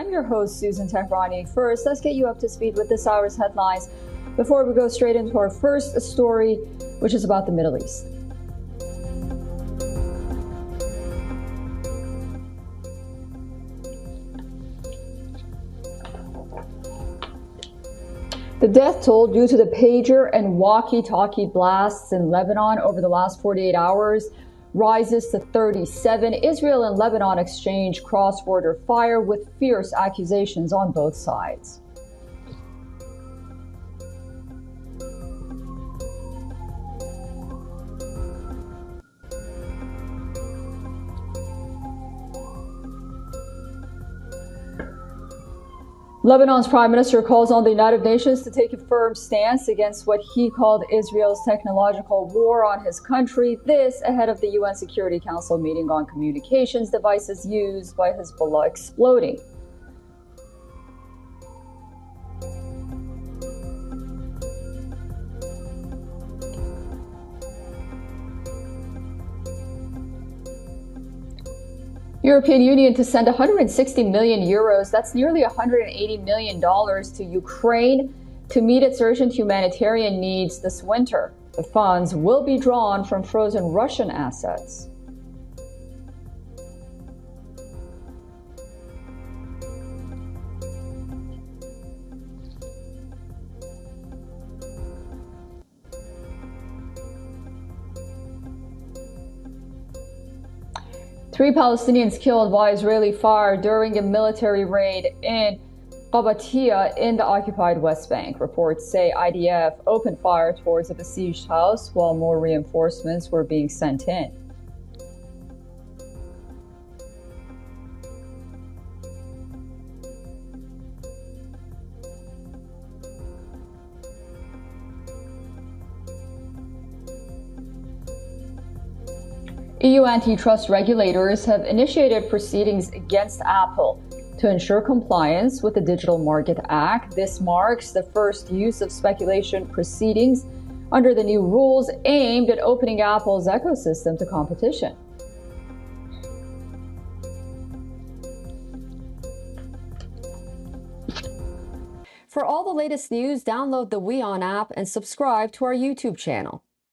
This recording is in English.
I'm your host, Susan Tehrani. First, let's get you up to speed with this hour's headlines before we go straight into our first story, which is about the Middle East. The death toll due to the pager and walkie-talkie blasts in Lebanon over the last 48 hours rises to 37. Israel and Lebanon exchange cross-border fire with fierce accusations on both sides. Lebanon's prime minister calls on the United Nations to take a firm stance against what he called Israel's technological war on his country. This ahead of the UN Security Council meeting on communications devices used by Hezbollah exploding. European Union to send 160 million euros, that's nearly $180 million to Ukraine to meet its urgent humanitarian needs this winter. The funds will be drawn from frozen Russian assets. Three Palestinians killed by Israeli fire during a military raid in Qabatia in the occupied West Bank. Reports say IDF opened fire towards a besieged house while more reinforcements were being sent in. EU antitrust regulators have initiated proceedings against Apple to ensure compliance with the Digital Market Act. This marks the first use of speculation proceedings under the new rules aimed at opening Apple's ecosystem to competition. For all the latest news, download the WION app and subscribe to our YouTube channel.